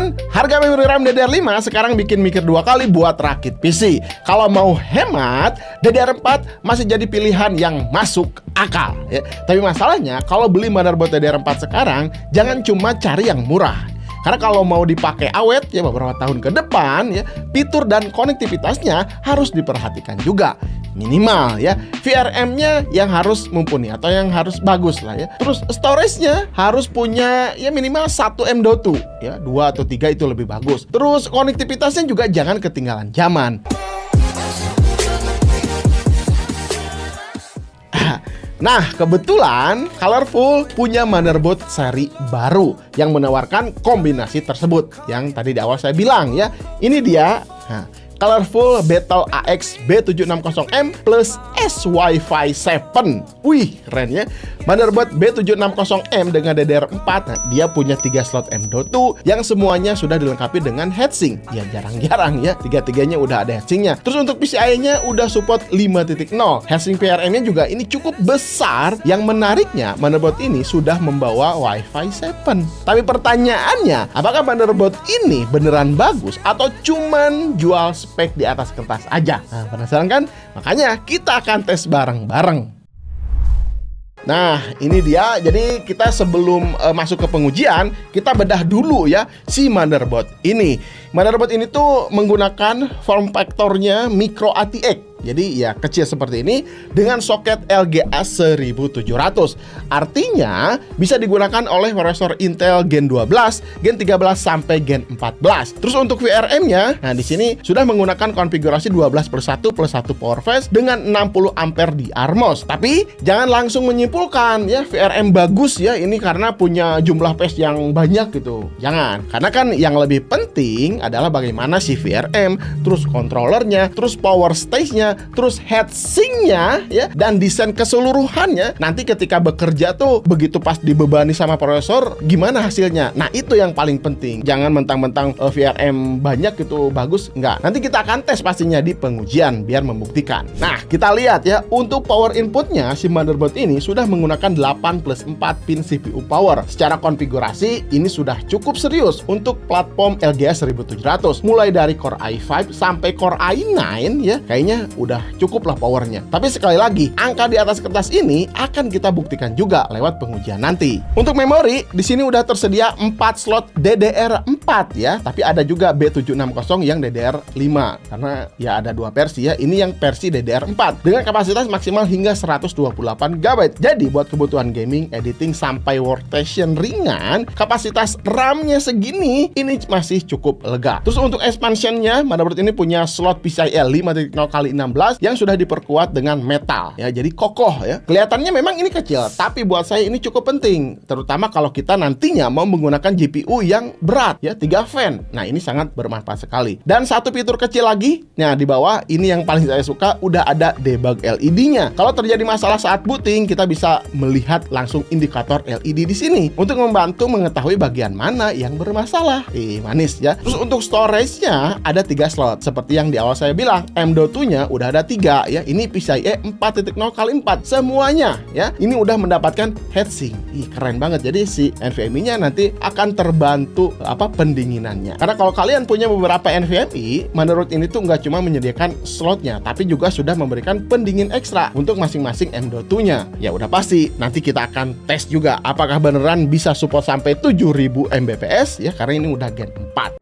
Dan harga memori RAM DDR5 sekarang bikin mikir dua kali buat rakit PC. Kalau mau hemat, DDR4 masih jadi pilihan yang masuk akal ya. Tapi masalahnya kalau beli motherboard DDR4 sekarang, jangan cuma cari yang murah. Karena kalau mau dipakai awet ya beberapa tahun ke depan ya, fitur dan konektivitasnya harus diperhatikan juga. Minimal ya, VRM-nya yang harus mumpuni atau yang harus bagus lah ya. Terus storage-nya harus punya ya minimal 1 M.2 ya, 2 atau 3 itu lebih bagus. Terus konektivitasnya juga jangan ketinggalan zaman. Nah, kebetulan Colorful punya motherboard seri baru yang menawarkan kombinasi tersebut. Yang tadi di awal saya bilang ya, ini dia. Colorful Battle AX B760M plus S Wi-Fi 7. Wih, keren ya. Motherboard B760M dengan DDR4, nah, dia punya 3 slot M.2 yang semuanya sudah dilengkapi dengan heatsink. Ya jarang-jarang ya, tiga-tiganya udah ada heatsinknya. Terus untuk PCIe-nya udah support 5.0. Heatsink VRM-nya juga ini cukup besar. Yang menariknya, motherboard ini sudah membawa Wi-Fi 7. Tapi pertanyaannya, apakah motherboard ini beneran bagus atau cuman jual spek di atas kertas aja? Nah, penasaran kan? Makanya kita akan tes bareng-bareng. Nah, ini dia. Jadi kita sebelum masuk ke pengujian, kita bedah dulu ya si motherboard ini. Motherboard ini tuh menggunakan form factor-nya micro ATX. Jadi ya kecil seperti ini dengan soket LGA 1700. Artinya bisa digunakan oleh prosesor Intel Gen 12, Gen 13 sampai Gen 14. Terus untuk VRM-nya, nah di sini sudah menggunakan konfigurasi 12/1 plus 1 power phase dengan 60 ampere di Armos. Tapi jangan langsung menyimpulkan ya VRM bagus ya ini karena punya jumlah phase yang banyak gitu. Jangan. Karena kan yang lebih penting adalah bagaimana si VRM, terus controllernya, terus power stage-nya, terus heatsinknya ya, dan desain keseluruhannya. Nanti ketika bekerja tuh begitu pas dibebani sama prosesor, gimana hasilnya? Nah itu yang paling penting. Jangan mentang-mentang VRM banyak gitu bagus, enggak. Nanti kita akan tes pastinya di pengujian biar membuktikan. Nah kita lihat ya, untuk power inputnya si motherboard ini sudah menggunakan 8+4 pin CPU power. Secara konfigurasi ini sudah cukup serius untuk platform LGA 1700. Mulai dari Core i5 sampai Core i9 ya, kayaknya udah cukup lah powernya. Tapi sekali lagi, angka di atas kertas ini akan kita buktikan juga lewat pengujian nanti. Untuk memori, di sini udah tersedia 4 slot DDR4 ya, tapi ada juga B760 yang DDR5 karena ya ada 2 versi ya. Ini yang versi DDR4 dengan kapasitas maksimal hingga 128 GB. Jadi buat kebutuhan gaming, editing sampai workstation ringan, kapasitas RAM-nya segini ini masih cukup lega. Terus untuk expansion-nya, motherboard ini punya slot PCIe 5.0x16 yang sudah diperkuat dengan metal ya, jadi kokoh ya. Kelihatannya memang ini kecil, tapi buat saya ini cukup penting, terutama kalau kita nantinya mau menggunakan GPU yang berat ya, 3 fan. Nah ini sangat bermanfaat sekali. Dan satu fitur kecil lagi, nah di bawah ini yang paling saya suka, udah ada debug LED-nya. Kalau terjadi masalah saat booting, kita bisa melihat langsung indikator LED di sini untuk membantu mengetahui bagian mana yang bermasalah. Manis ya. Terus untuk storage-nya ada 3 slot seperti yang di awal saya bilang. M.2-nya udah ada 3 ya. Ini PCIe 4.0x4 semuanya ya. Ini udah mendapatkan heatsink. Keren banget. Jadi si NVMe-nya nanti akan terbantu pendinginannya. Karena kalau kalian punya beberapa NVMe, menurut ini tuh nggak cuma menyediakan slotnya, tapi juga sudah memberikan pendingin ekstra untuk masing-masing M.2-nya. Ya udah pasti nanti kita akan tes juga apakah beneran bisa support sampai 7000 Mbps ya, karena ini udah Gen 4.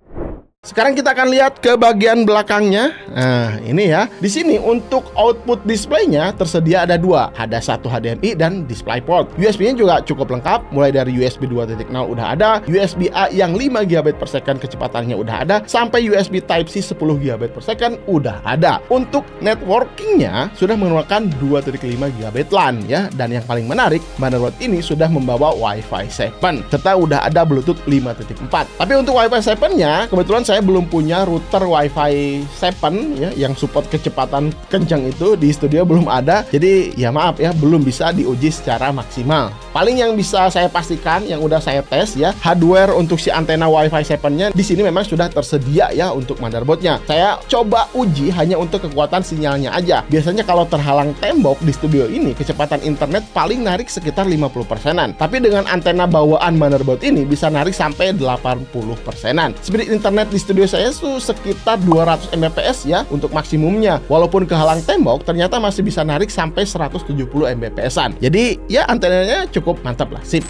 Sekarang kita akan lihat ke bagian belakangnya. Nah, ini ya. Di sini untuk output display-nya tersedia ada 2. Ada satu HDMI dan DisplayPort. USB-nya juga cukup lengkap. Mulai dari USB 2.0 udah ada, USB-A yang 5 GB per second kecepatannya udah ada, sampai USB Type-C 10 GB per second udah ada. Untuk networking-nya sudah menggunakan 2.5 GB LAN ya. Dan yang paling menarik, motherboard ini sudah membawa Wi-Fi 7 serta udah ada Bluetooth 5.4. Tapi untuk Wi-Fi 7-nya kebetulan saya belum punya router Wi-Fi 7 ya yang support kecepatan kencang itu, di studio belum ada. Jadi ya maaf ya, belum bisa diuji secara maksimal. Paling yang bisa saya pastikan, yang udah saya tes ya, hardware untuk si antena Wi-Fi 7-nya di sini memang sudah tersedia ya untuk motherboardnya. Saya coba uji hanya untuk kekuatan sinyalnya aja. Biasanya kalau terhalang tembok di studio ini, kecepatan internet paling narik sekitar 50%-an. Tapi dengan antena bawaan motherboard ini bisa narik sampai 80%-an. Speed internet di studio saya tuh sekitar 200 Mbps ya untuk maksimumnya. Walaupun kehalang tembok, ternyata masih bisa narik sampai 170 Mbps-an. Jadi ya antenanya cukup mantap lah, sip.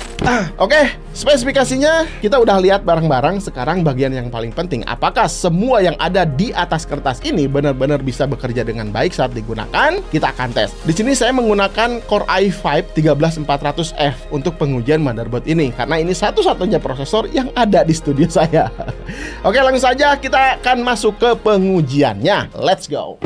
Oke, spesifikasinya kita udah lihat bareng-bareng. Sekarang bagian yang paling penting, apakah semua yang ada di atas kertas ini benar-benar bisa bekerja dengan baik saat digunakan? Kita akan tes. Di sini saya menggunakan Core i5 13400F untuk pengujian motherboard ini karena ini satu-satunya prosesor yang ada di studio saya. Oke, langsung saja kita akan masuk ke pengujiannya. Let's go.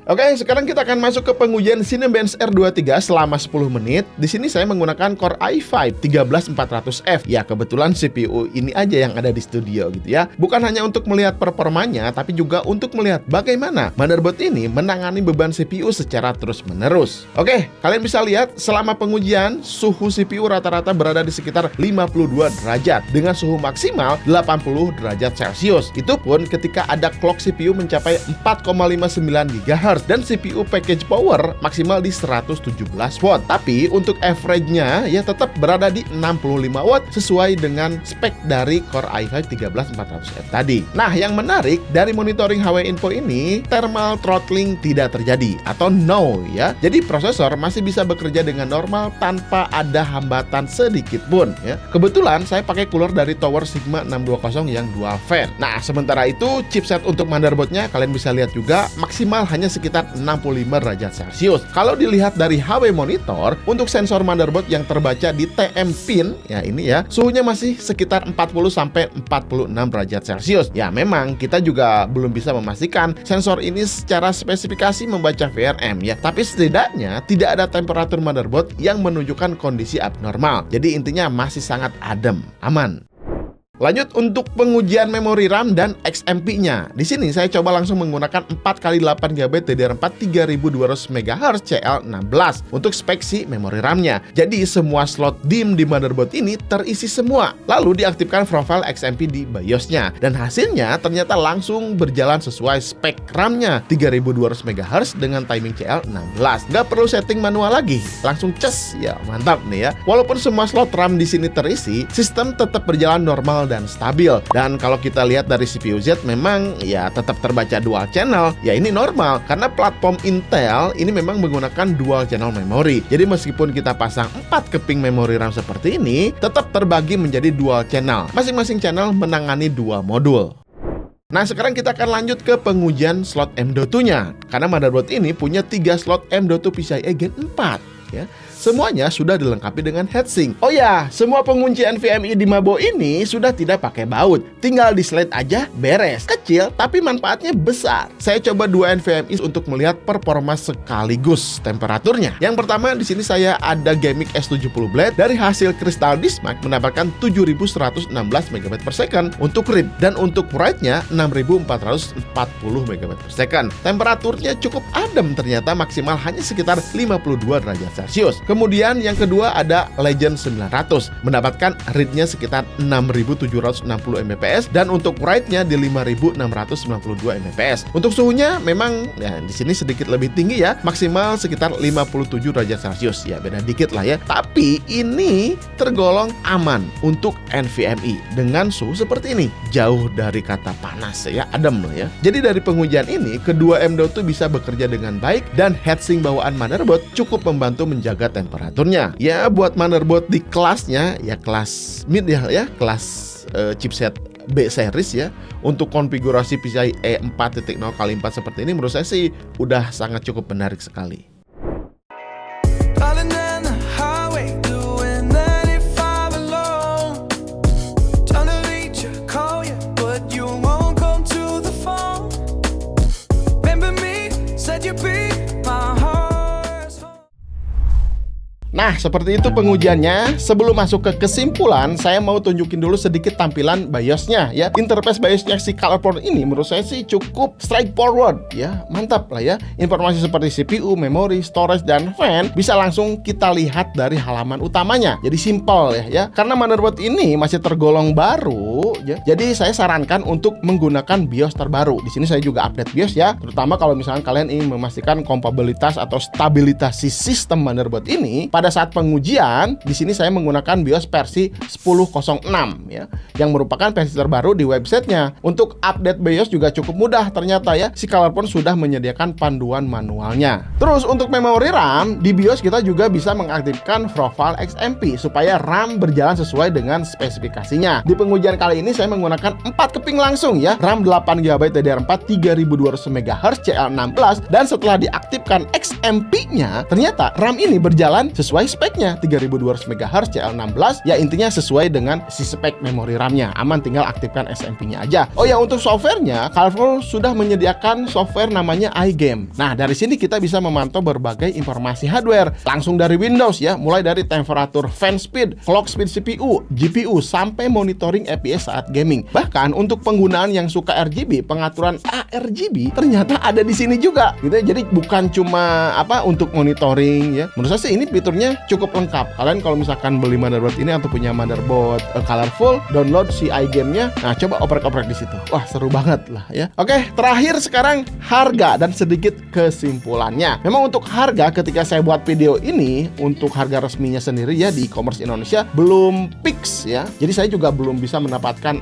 Oke, sekarang kita akan masuk ke pengujian Cinebench R23 selama 10 menit. Di sini saya menggunakan Core i5 13400F. Ya, kebetulan CPU ini aja yang ada di studio gitu ya. Bukan hanya untuk melihat performanya, tapi juga untuk melihat bagaimana motherboard ini menangani beban CPU secara terus-menerus. Oke, kalian bisa lihat selama pengujian, suhu CPU rata-rata berada di sekitar 52 derajat dengan suhu maksimal 80 derajat Celcius. Itu pun ketika ada clock CPU mencapai 4,59 GHz dan CPU package power maksimal di 117 watt. Tapi untuk average-nya ya tetap berada di 65 watt sesuai dengan spek dari Core i5 13400F tadi. Nah, yang menarik dari monitoring HW Info ini, thermal throttling tidak terjadi atau no ya. Jadi prosesor masih bisa bekerja dengan normal tanpa ada hambatan sedikit pun ya. Kebetulan saya pakai cooler dari Tower Sigma 620 yang dual fan. Nah, sementara itu chipset untuk motherboardnya kalian bisa lihat juga maksimal hanya sekitar 65 derajat Celcius. Kalau dilihat dari HW Monitor, untuk sensor motherboard yang terbaca di TM pin, ya ini ya, suhunya masih sekitar 40 sampai 46 derajat Celcius. Ya memang kita juga belum bisa memastikan sensor ini secara spesifikasi membaca VRM ya, tapi setidaknya tidak ada temperatur motherboard yang menunjukkan kondisi abnormal. Jadi intinya masih sangat adem, aman. Lanjut untuk pengujian memori RAM dan XMP-nya. Di sini saya coba langsung menggunakan 4x8 GB DDR4 3200 MHz CL16 untuk spek si memori RAM-nya. Jadi semua slot DIMM di motherboard ini terisi semua. Lalu diaktifkan profile XMP di BIOS-nya dan hasilnya ternyata langsung berjalan sesuai spek RAM-nya 3200 MHz dengan timing CL16. Nggak perlu setting manual lagi, langsung ces. Ya mantap nih ya. Walaupun semua slot RAM di sini terisi, sistem tetap berjalan normal dan stabil. Dan kalau kita lihat dari CPU Z memang ya tetap terbaca dual channel. Ya ini normal karena platform Intel ini memang menggunakan dual channel memory. Jadi meskipun kita pasang 4 keping memori RAM seperti ini, tetap terbagi menjadi dual channel. Masing-masing channel menangani 2 modul. Nah, sekarang kita akan lanjut ke pengujian slot M.2-nya. Karena motherboard ini punya 3 slot M.2 PCIe Gen 4 ya. Semuanya sudah dilengkapi dengan heatsink. Oh ya, semua pengunci NVMe di Mabo ini sudah tidak pakai baut. Tinggal di slide aja, beres. Kecil, tapi manfaatnya besar. Saya coba 2 NVMe untuk melihat performa sekaligus temperaturnya. Yang pertama, di sini saya ada Gaming S70 Blade dari hasil Crystal Bismarck mendapatkan 7116 MB/s untuk read dan untuk write-nya 6440 MB/s. Temperaturnya cukup adem ternyata, maksimal hanya sekitar 52 derajat Celcius. Kemudian yang kedua ada Legend 900 mendapatkan read-nya sekitar 6760 Mbps dan untuk write-nya di 5692 Mbps. Untuk suhunya memang ya di sini sedikit lebih tinggi ya, maksimal sekitar 57 derajat Celcius. Ya beda dikit lah ya. Tapi ini tergolong aman untuk NVMe dengan suhu seperti ini. Jauh dari kata panas ya, adem loh ya. Jadi dari pengujian ini kedua M.2 bisa bekerja dengan baik dan heatsink bawaan motherboard cukup membantu menjaga temperaturnya. Ya buat motherboard di kelasnya ya kelas mid ya kelas chipset B series ya, untuk konfigurasi PCIe 4.0 x 4 seperti ini menurut saya sih udah sangat cukup menarik sekali. Nah, seperti itu pengujiannya. Sebelum masuk ke kesimpulan, saya mau tunjukin dulu sedikit tampilan BIOS-nya ya. Interface BIOS-nya si ColorFull ini menurut saya sih cukup straightforward ya. Mantap lah ya. Informasi seperti CPU, memori, storage, dan fan bisa langsung kita lihat dari halaman utamanya. Jadi simple ya. Karena motherboard ini masih tergolong baru ya. Jadi saya sarankan untuk menggunakan BIOS terbaru. Di sini saya juga update BIOS ya. Terutama kalau misalnya kalian ingin memastikan kompatibilitas atau stabilitas si sistem motherboard ini. Pada saat pengujian, di sini saya menggunakan BIOS versi 10.06 ya, yang merupakan versi terbaru di websitenya. Untuk update BIOS juga cukup mudah ternyata ya. Si ColorFull sudah menyediakan panduan manualnya. Terus untuk memori RAM, di BIOS kita juga bisa mengaktifkan Profile XMP supaya RAM berjalan sesuai dengan spesifikasinya. Di pengujian kali ini saya menggunakan 4 keping langsung ya. RAM 8GB DDR4 3200 MHz CL16, dan setelah diaktifkan XMP-nya, ternyata RAM ini berjalan sesuai speknya 3200 MHz CL16 ya, intinya sesuai dengan si spek memori RAM-nya. Aman, tinggal aktifkan XMP-nya aja. Oh ya, untuk softwarenya, ColorFull sudah menyediakan software namanya iGame. Nah, dari sini kita bisa memantau berbagai informasi hardware langsung dari Windows ya, mulai dari temperatur fan speed, clock speed CPU, GPU, sampai monitoring FPS saat gaming. Bahkan untuk penggunaan yang suka RGB, pengaturan ARGB ternyata ada di sini juga gitu ya. Jadi bukan cuma untuk monitoring ya. Menurut saya sih ini fiturnya cukup lengkap. Kalian kalau misalkan beli motherboard ini atau punya motherboard ColorFull, download si iGame-nya. Nah, coba oprek-oprek di situ. Wah, seru banget lah ya. Oke, terakhir sekarang harga dan sedikit kesimpulannya. Memang untuk harga, ketika saya buat video ini, untuk harga resminya sendiri ya di e-commerce Indonesia belum fix ya. Jadi saya juga belum bisa mendapatkan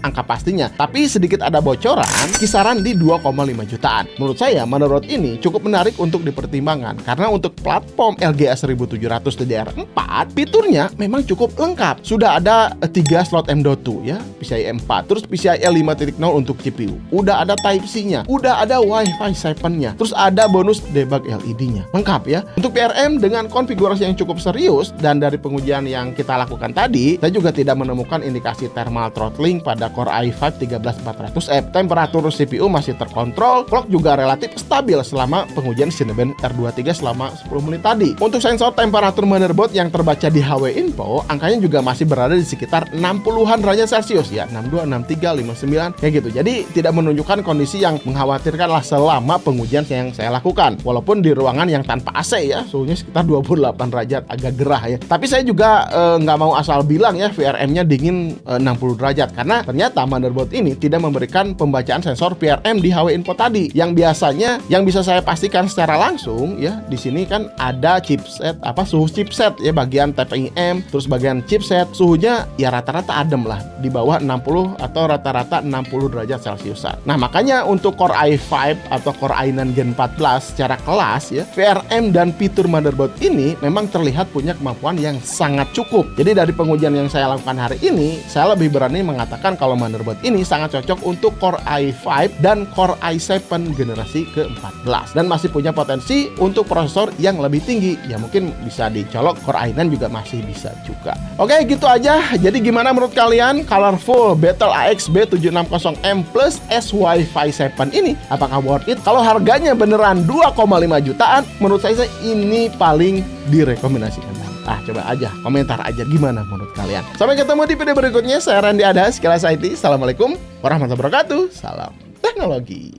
angka pastinya. Tapi sedikit ada bocoran, kisaran di 2,5 jutaan. Menurut saya motherboard ini cukup menarik untuk dipertimbangkan karena untuk platform LGA 1700 DDR4 fiturnya memang cukup lengkap. Sudah ada 3 slot M.2 ya, PCIe 4, terus PCIe 5.0 untuk CPU. Udah ada Type-C-nya, udah ada Wi-Fi 7-nya, terus ada bonus debug LED-nya. Lengkap ya. Untuk PRM dengan konfigurasi yang cukup serius, dan dari pengujian yang kita lakukan tadi, saya juga tidak menemukan indikasi thermal throttling pada Core i5 13400F. Temperatur CPU masih terkontrol, clock juga relatif stabil selama pengujian Cinebench R23 selama 10 menit tadi. Untuk sensor temperatur motherboard yang terbaca di HW Info, angkanya juga masih berada di sekitar 60-an derajat Celcius ya, 62, 63, 59 kayak gitu. Jadi tidak menunjukkan kondisi yang mengkhawatirkan lah selama pengujian yang saya lakukan. Walaupun di ruangan yang tanpa AC ya, suhunya sekitar 28 derajat, agak gerah ya. Tapi saya juga nggak mau asal bilang ya VRM-nya dingin 60 derajat, karena ternyata motherboard ini tidak memberikan pembacaan sensor VRM di HW Info tadi. Yang biasanya yang bisa saya pastikan secara langsung ya, di sini kan ada chipset, suhu chipset ya, bagian TPM, terus bagian chipset, suhunya ya rata-rata adem lah, di bawah 60 atau rata-rata 60 derajat Celciusan. Nah, makanya untuk Core i5 atau Core i9 Gen 14 secara kelas ya, VRM dan fitur motherboard ini memang terlihat punya kemampuan yang sangat cukup. Jadi dari pengujian yang saya lakukan hari ini, saya lebih berani mengatakan kalau motherboard ini sangat cocok untuk Core i5 dan Core i7 generasi ke-14, dan masih punya potensi untuk prosesor yang lebih tinggi. Ya mungkin bisa dicolok Core i9 juga masih bisa juga. Oke, gitu aja. Jadi gimana menurut kalian ColorFull Battle AX B760M plus S Wi-Fi 7 ini? Apakah worth it? Kalau harganya beneran 2,5 jutaan, menurut saya ini paling direkomendasikan. Coba aja, komentar aja gimana menurut kalian. Sampai ketemu di video berikutnya. Saya Randy Adhas, Kelas IT. Assalamualaikum warahmatullahi wabarakatuh. Salam teknologi.